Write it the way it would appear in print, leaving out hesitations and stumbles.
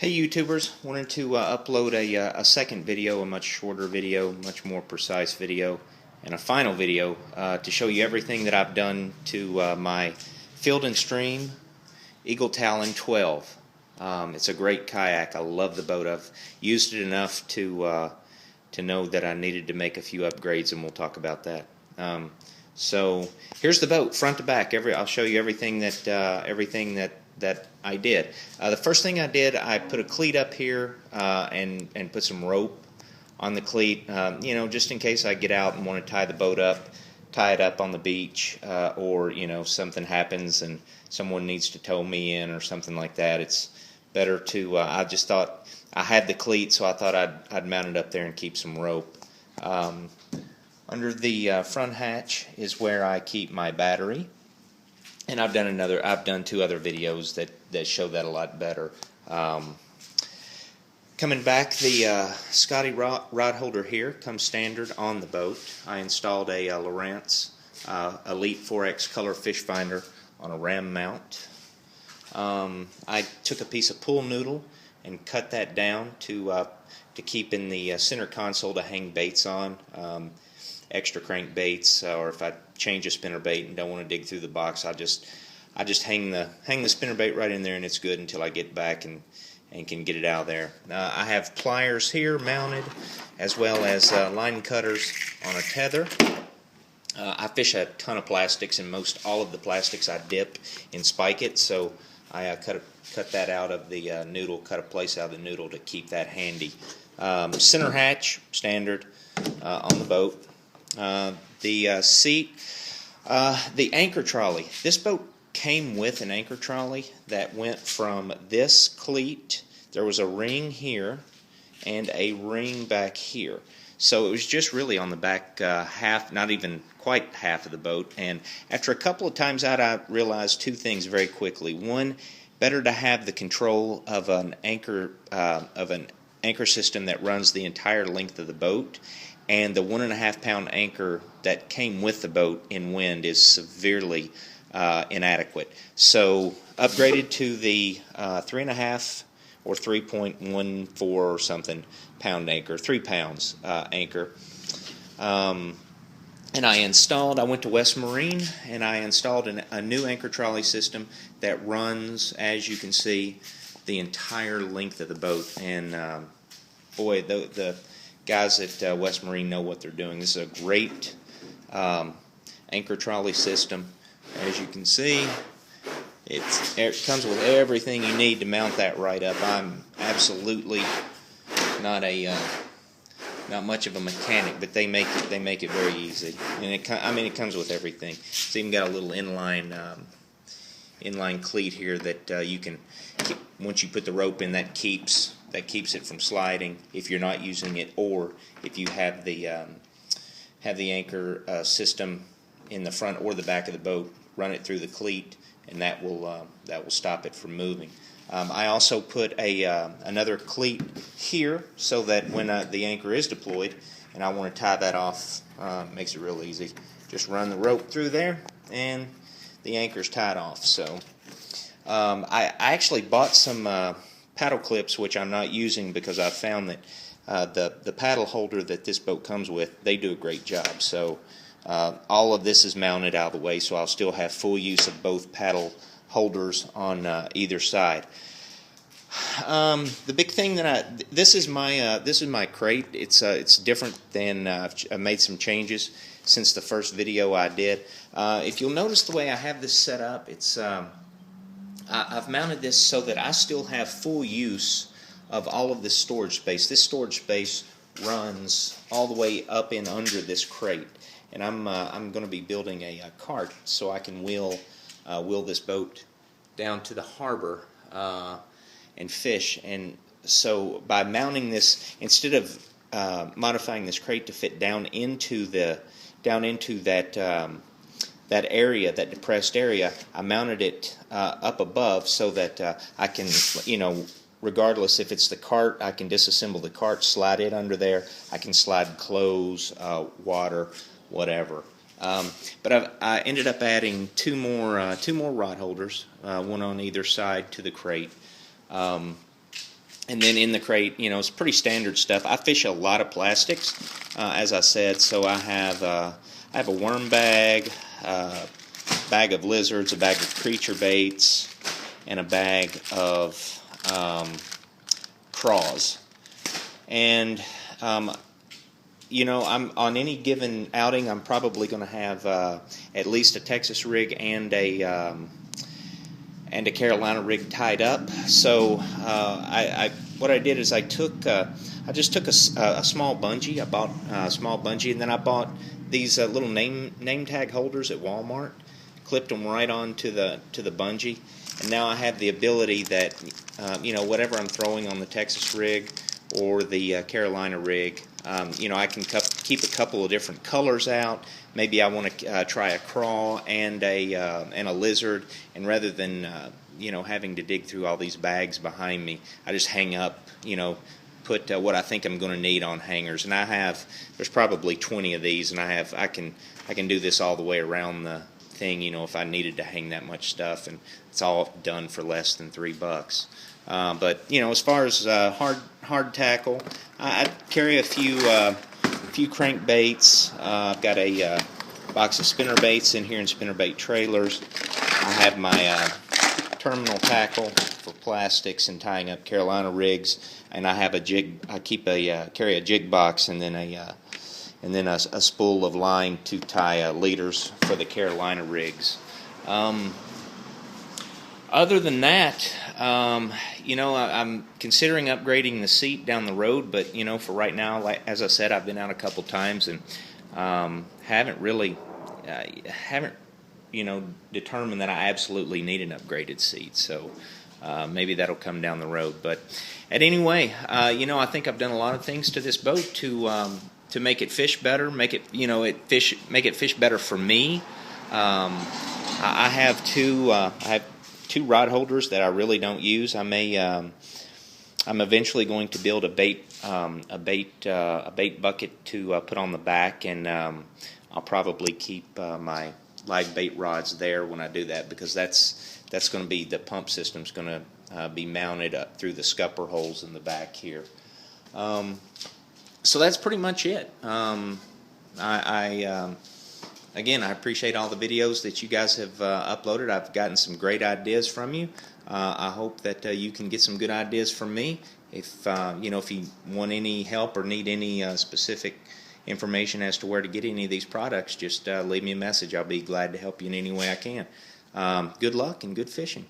Hey YouTubers, wanted to upload a second video, a much shorter video, much more precise video, and a final video to show you everything that I've done to my Field and Stream Eagle Talon 12. It's a great kayak. I love the boat. I've used it enough to know that I needed to make a few upgrades, and we'll talk about that. So here's the boat, front to back. I'll show you everything that I did. The first thing I did, I put a cleat up here and put some rope on the cleat, just in case I get out and want to tie the boat up, tie it up on the beach, or something happens and someone needs to tow me in or something like that. It's better to. I just thought I had the cleat, so I thought I'd mount it up there and keep some rope. Under the front hatch is where I keep my battery. And I've done two other videos that show that a lot better. Coming back, the Scotty rod holder here comes standard on the boat. I installed a Lowrance Elite 4X color fish finder on a ram mount. I took a piece of pool noodle and cut that down to keep in the center console to hang baits on. Extra crankbaits, or if I change a spinnerbait and don't want to dig through the box, I just hang the spinnerbait right in there, and it's good until I get back and can get it out of there. I have pliers here mounted, as well as line cutters on a tether. I fish a ton of plastics, and most all of the plastics I dip in spike it, so I cut that out of the noodle, cut a place out of the noodle to keep that handy. Center hatch standard on the boat. The seat, the anchor trolley. This boat came with an anchor trolley that went from this cleat. There was a ring here and a ring back here. So it was just really on the back half, not even quite half of the boat. And after a couple of times out, I realized two things very quickly. One, better to have the control of an anchor system that runs the entire length of the boat. And the 1.5 pound anchor that came with the boat in wind is severely inadequate. So upgraded to the 3.5 or 3.14 or something pound anchor, 3 pounds anchor. And I went to West Marine and I installed a new anchor trolley system that runs, as you can see, the entire length of the boat. And boy, the guys at West Marine know what they're doing. This is a great anchor trolley system. As you can see, it comes with everything you need to mount that right up. I'm absolutely not much of a mechanic, but they make it very easy. And it comes with everything. It's even got a little inline cleat here that you can, once you put the rope in, that keeps it from sliding if you're not using it, or if you have the anchor system in the front or the back of the boat, run it through the cleat, and that will stop it from moving. I also put another cleat here so that when the anchor is deployed and I want to tie that off, makes it real easy. Just run the rope through there and the anchor's tied off. So I actually bought some paddle clips, which I'm not using because I found that the paddle holder that this boat comes with, they do a great job. So all of this is mounted out of the way, so I'll still have full use of both paddle holders on either side. The big thing that this is my crate. It's different than I've made some changes since the first video I did. If you'll notice the way I have this set up, it's I've mounted this so that I still have full use of all of this storage space. This storage space runs all the way up and under this crate, and I'm going to be building a cart so I can wheel this boat down to the harbor and fish. And so by mounting this, instead of modifying this crate to fit down into that area, that depressed area, I mounted it up above so that I can, regardless if it's the cart, I can disassemble the cart, slide it under there. I can slide clothes, water, whatever. But I ended up adding two more rod holders, one on either side to the crate. And then in the crate, it's pretty standard stuff. I fish a lot of plastics, as I said. So I have a worm bag, a bag of lizards, a bag of creature baits, and a bag of craws. And I'm on any given outing, I'm probably going to have at least a Texas rig and a Carolina rig tied up. So what I did is I just took a small bungee. I bought a small bungee, and then I bought these little name tag holders at Walmart. Clipped them right onto the bungee, and now I have the ability that whatever I'm throwing on the Texas rig or the Carolina rig, I can keep a couple of different colors out. Maybe I want to try a craw and a lizard, and rather than having to dig through all these bags behind me, I just hang up, put what I think I'm going to need on hangers. And there's probably 20 of these, and I can do this all the way around the thing, if I needed to hang that much stuff, and it's all done for less than $3. But as far as hard tackle, I carry a few crankbaits. I've got a box of spinner baits in here in spinner bait trailers. I have my terminal tackle for plastics and tying up Carolina rigs, and I have a jig. I carry a jig box and then a spool of line to tie leaders for the Carolina rigs. Other than that, I'm considering upgrading the seat down the road, but for right now, as I said, I've been out a couple times and haven't determined that I absolutely need an upgraded seat. So maybe that'll come down the road. But anyway, I think I've done a lot of things to this boat to make it fish better, make it fish better for me. I have two rod holders that I really don't use. I'm eventually going to build a bait bucket to put on the back, and I'll probably keep my live bait rods there when I do that, because that's going to be, the pump system's going to be mounted up through the scupper holes in the back here. So that's pretty much it. Again, I appreciate all the videos that you guys have uploaded. I've gotten some great ideas from you. I hope that you can get some good ideas from me. If if you want any help or need any specific information as to where to get any of these products, just leave me a message. I'll be glad to help you in any way I can. Good luck and good fishing.